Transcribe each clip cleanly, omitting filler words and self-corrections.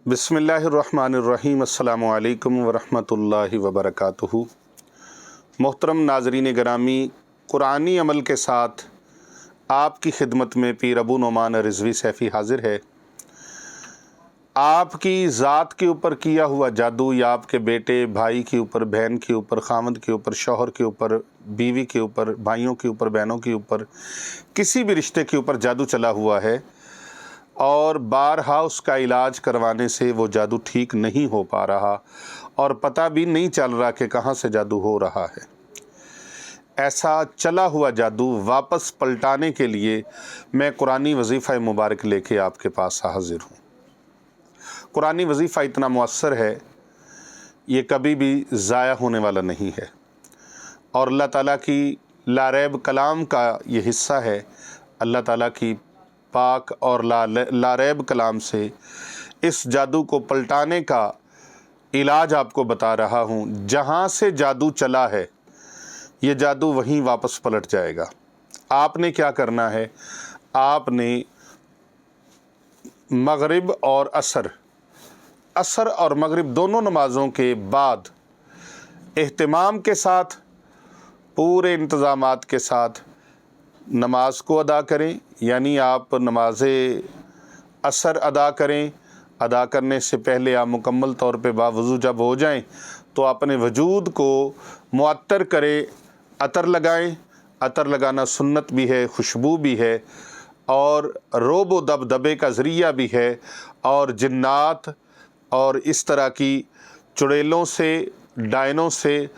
बिस्मिल्लाहिर्रहमानिर्रहीम। अस्सलामु अलैकुम वरहमतुल्लाहि वबरकातुहू। मोहतरम नाज़रीन गिरामी, कुरानी अमल के साथ आपकी खिदमत में पीर अबू नोमान रिज़वी सैफ़ी हाज़िर है। आपकी ज़ात के ऊपर किया हुआ जादू या आपके बेटे भाई के ऊपर, बहन के ऊपर, खामद के ऊपर, शौहर के ऊपर, बीवी के ऊपर, भाइयों के ऊपर, बहनों के ऊपर, किसी भी रिश्ते के ऊपर जादू चला हुआ है और बारहा उसका इलाज करवाने से वो जादू ठीक नहीं हो पा रहा और पता भी नहीं चल रहा कि कहाँ से जादू हो रहा है। ऐसा चला हुआ जादू वापस पलटाने के लिए मैं कुरानी वजीफ़ा मुबारक लेके आपके पास हाज़िर हूँ। कुरानी वजीफ़ा इतना मुअस्सर है, ये कभी भी ज़ाया होने वाला नहीं है और अल्लाह ताला की लारैब कलाम का ये हिस्सा है। अल्लाह ताला की पाक और लारैब कलाम से इस जादू को पलटाने का इलाज आपको बता रहा हूँ। जहाँ से जादू चला है ये जादू वहीं वापस पलट जाएगा। आपने क्या करना है, आपने मगरिब और असर और मगरिब दोनों नमाज़ों के बाद एहतिमाम के साथ, पूरे इंतज़ामात के साथ नमाज को अदा करें। यानी आप नमाज असर अदा करें। अदा करने से पहले आप मुकम्मल तौर पे बावज़ू जब हो जाएं तो अपने वजूद को मुअत्तर करें, अतर लगाएं। अतर लगाना सुन्नत भी है, खुशबू भी है और रोब व दबदबे का ज़रिया भी है और जिन्नात और इस तरह की चुड़ैलों से, डायनों से,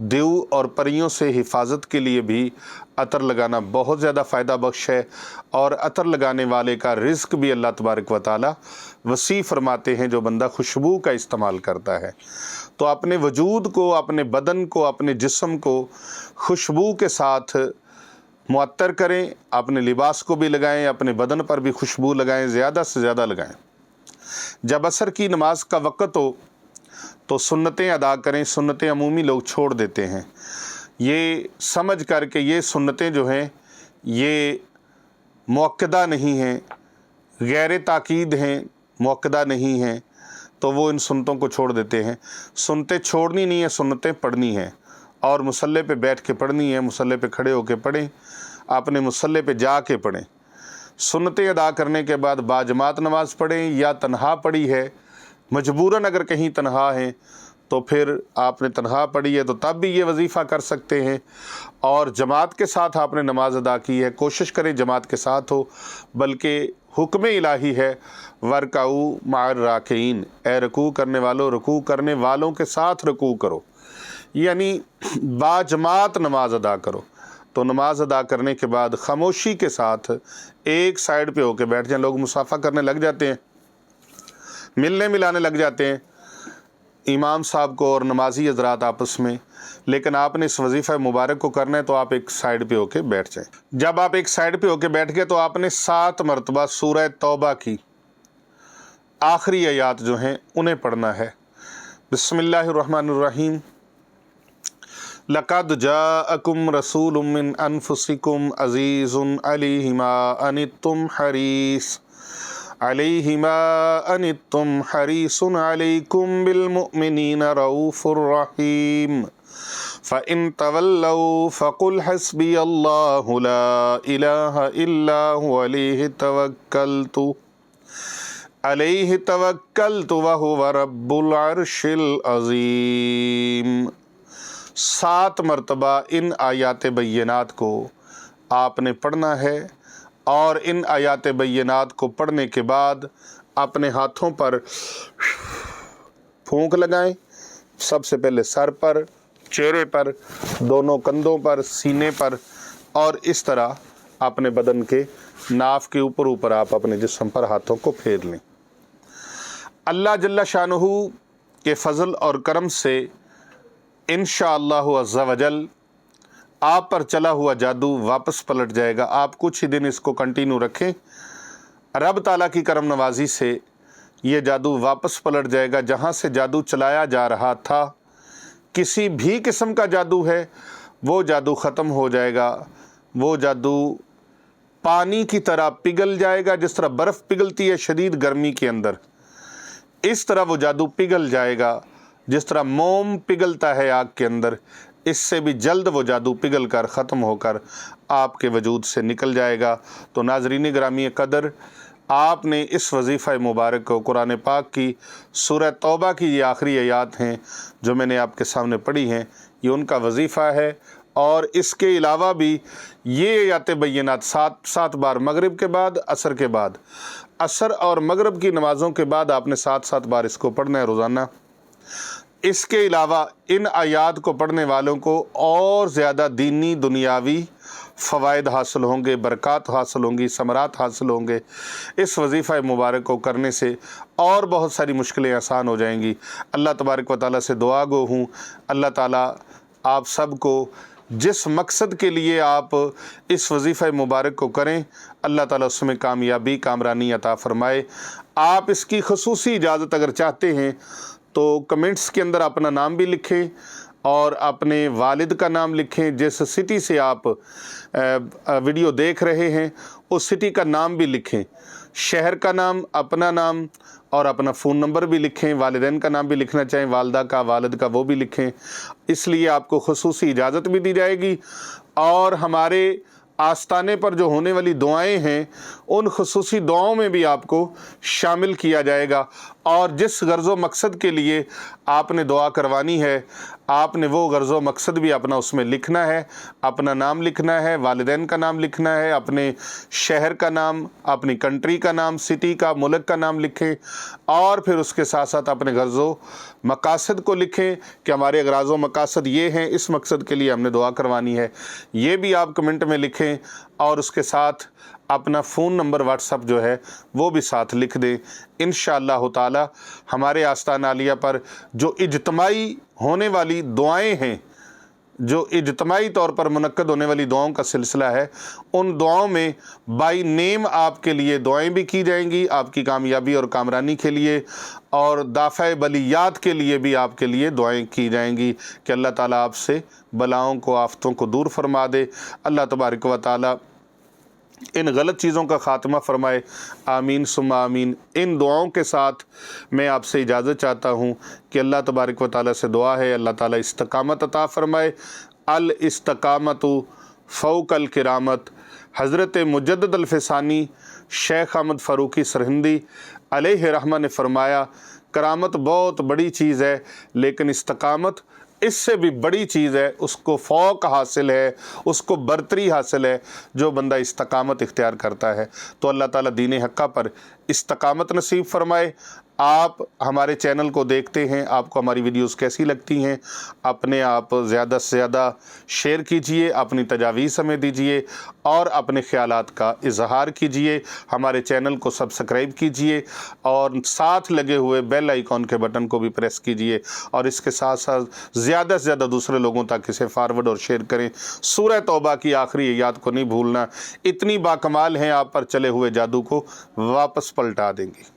देव और परियों से हिफाजत के लिए भी अतर लगाना बहुत ज़्यादा फ़ायदा बख्श है। और अतर लगाने वाले का रिज़्क भी अल्लाह तबारक व तआला वसी फरमाते हैं जो बंदा खुशबू का इस्तेमाल करता है। तो अपने वजूद को, अपने बदन को, अपने जिस्म को खुशबू के साथ मुअत्तर करें। अपने लिबास को भी लगाएं, अपने बदन पर भी खुशबू लगाएं, ज़्यादा से ज़्यादा लगाएं। जब असर की नमाज का वक़्त हो तो सुन्नतें अदा करें। सुन्नतें अमूमी लोग छोड़ देते हैं, ये समझ कर के ये सुन्नतें जो हैं ये मुअक्कदा नहीं हैं, गैर ताकीद हैं, मुअक्कदा नहीं हैं, तो वो इन सुन्नतों को छोड़ देते हैं। सुन्नतें छोड़नी नहीं है, सुन्नतें पढ़नी हैं और मुसल्ले पे बैठ के पढ़नी है। मुसल्ले पे खड़े होके पढ़ें, अपने मुसल्ले पे जा के पढ़ें। सुन्नतें अदा करने के बाद बाजमात नमाज़ पढ़ें या तन्हा पढ़ी है, मजबूरन अगर कहीं तन्हा है तो फिर आपने तन्हा पढ़ी है तो तब भी ये वजीफ़ा कर सकते हैं। और जमात के साथ आपने नमाज अदा की है, कोशिश करें जमात के साथ हो, बल्कि हुक्म इलाही है वरकाऊ मार राकीन, ए रकू करने वालों, रकू करने वालों के साथ रकू करो, यानी बाजमात नमाज अदा करो। तो नमाज अदा करने के बाद खामोशी के साथ एक साइड पे होके बैठ जाएं। लोग मुसाफा करने लग जाते हैं, मिलने मिलाने लग जाते हैं इमाम साहब को और नमाजी हज़रात आपस में, लेकिन आपने इस वजीफ़ा मुबारक को करना है तो आप एक साइड पे होके बैठ जाएं। जब आप एक साइड पे होके बैठ गए तो आपने 7 मरतबा सूरह तौबा की आखिरी आयात जो हैं उन्हें पढ़ना है। बिस्मिल्लाहिर्रहमानिर्रहीम। लक़द जाअकुम रसूलुम मिन अनफुसिकुम अज़ीज़ुन अलैहिमा हरीसुन अलैकुम बिलमुमिनीना रऊफ़ुर रहीम। फ़इन तवल्लौ फ़क़ुल हस्बियल्लाहु ला इलाहा इल्ला हुवा अलैहि तवक्कलतु व हुवा रब्बुल अर्शिल अज़ीम। 7 मरतबा इन आयात बय्यनात को आपने पढ़ना है और इन आयात बय्यनात को पढ़ने के बाद अपने हाथों पर फूंक लगाएं। सबसे पहले सर पर, चेहरे पर, दोनों कंधों पर, सीने पर और इस तरह अपने बदन के नाफ के ऊपर ऊपर आप अपने जिस्म पर हाथों को फेर लें। अल्लाह जल्ला शानुहु के फ़ज़ल और करम से इंशाअल्लाहु अज़्ज़ा वजल आप पर चला हुआ जादू वापस पलट जाएगा। आप कुछ ही दिन इसको कंटिन्यू रखें, रब ताला की करम नवाजी से ये जादू वापस पलट जाएगा। जहाँ से जादू चलाया जा रहा था, किसी भी किस्म का जादू है, वो जादू ख़त्म हो जाएगा। वो जादू पानी की तरह पिघल जाएगा, जिस तरह बर्फ़ पिघलती है शदीद गर्मी के अंदर। इस तरह वो जादू पिघल जाएगा, जिस तरह मोम पिघलता है आग के अंदर, इससे भी जल्द वो जादू पिघल कर ख़त्म होकर आपके वजूद से निकल जाएगा। तो नाज़रीन गिरामी क़दर, आपने इस वजीफ़ा मुबारक को, कुरान पाक की सूरह तौबा की ये आखिरी आयात हैं जो मैंने आपके सामने पढ़ी हैं, ये उनका वजीफ़ा है। और इसके अलावा भी ये आयात बय्यनात 7 बार मगरिब के बाद, असर के बाद, असर और मगरिब की नमाज़ों के बाद आपने 7 बार इसको पढ़ना है रोज़ाना। इसके अलावा इन आयात को पढ़ने वालों को और ज़्यादा दीनी दुनियावी फ़वाइद हासिल होंगे, बरक़ात हासिल होंगी, समरात हासिल होंगे। इस वजीफ़ा मुबारक को करने से और बहुत सारी मुश्किलें आसान हो जाएंगी। अल्लाह तबारक व तआला से दुआ गो हूँ, अल्लाह ताला आप सब को जिस मकसद के लिए आप इस वजीफ़ा मुबारक को करें, अल्लाह ताला उसमें कामयाबी, कामरानी अता फ़रमाए। आप इसकी ख़ुसूसी इजाज़त अगर चाहते हैं तो कमेंट्स के अंदर अपना नाम भी लिखें और अपने वालिद का नाम लिखें। जिस सिटी से आप वीडियो देख रहे हैं उस सिटी का नाम भी लिखें, शहर का नाम, अपना नाम और अपना फ़ोन नंबर भी लिखें। वालिदैन का नाम भी लिखना चाहें, वालदा का, वालिद का, वो भी लिखें। इसलिए आपको ख़ुसूसी इजाज़त भी दी जाएगी और हमारे आस्ताने पर जो होने वाली दुआएं हैं उन ख़ुसूसी दुआओं में भी आपको शामिल किया जाएगा। और जिस गर्ज़ व मकसद के लिए आपने दुआ करवानी है, आपने वो गर्ज़ व मकसद भी अपना उसमें लिखना है, अपना नाम लिखना है, वालिदैन का नाम लिखना है, अपने शहर का नाम, अपनी कंट्री का नाम, सिटी का, मुल्क का नाम लिखें और फिर उसके साथ साथ अपने गर्ज़ व मकासद को लिखें कि हमारे अगराज़ व मकासद ये हैं, इस मकसद के लिए हमने दुआ करवानी है। ये भी आप कमेंट में लिखें और उसके साथ अपना फ़ोन नंबर व्हाट्सअप जो है वो भी साथ लिख दें। इंशाअल्लाह ताला हमारे आस्ताना आलिया पर जो इज्तिमाई होने वाली दुआएं हैं, जो इज्तिमाई तौर पर मुनक्कद होने वाली दुआओं का सिलसिला है, उन दुआओं में बाई नेम आपके लिए दुआएं भी की जाएंगी, आपकी कामयाबी और कामरानी के लिए, और दाफ़ा बलियात के लिए भी आपके लिए दुआएं की जाएंगी कि अल्लाह ताला आपसे बलाओं को, आफ़तों को दूर फरमा दे। अल्लाह तबारक व तआला इन गलत चीज़ों का ख़ात्मा फ़रमाए। आमीन सुम्मा आमीन। इन दुआओं के साथ मैं आपसे इजाज़त चाहता हूँ कि अल्लाह तबारक व तआला से दुआ है अल्लाह ताला इस्तकामत अता फ़रमाए। अल इस्तकामतु फ़ौक़ल किरामत। हज़रत मुजद्दिद अल-फ़सानी शेख अहमद फ़ारूक़ी सरहिंदी अलैहि रहमा ने फ़रमाया, करामत बहुत बड़ी चीज़ है लेकिन इस्तकामत इससे भी बड़ी चीज़ है। उसको फ़ौक़ हासिल है, उसको बरतरी हासिल है जो बंदा इस्तकामत इख्तियार करता है। तो अल्लाह ताला दीन हक़्क़ा पर इस्तकामत नसीब फ़रमाए। आप हमारे चैनल को देखते हैं, आपको हमारी वीडियोस कैसी लगती हैं, अपने आप ज़्यादा से ज़्यादा शेयर कीजिए, अपनी तजावीज़ हमें दीजिए और अपने ख़यालात का इजहार कीजिए। हमारे चैनल को सब्सक्राइब कीजिए और साथ लगे हुए बेल आइकॉन के बटन को भी प्रेस कीजिए और इसके साथ साथ ज़्यादा से ज़्यादा दूसरे लोगों तक इसे फॉरवर्ड और शेयर करें। सूरह तौबा की आखिरी आयत को नहीं भूलना, इतनी बाकमाल हैं, आप पर चले हुए जादू को वापस पलटा देंगी।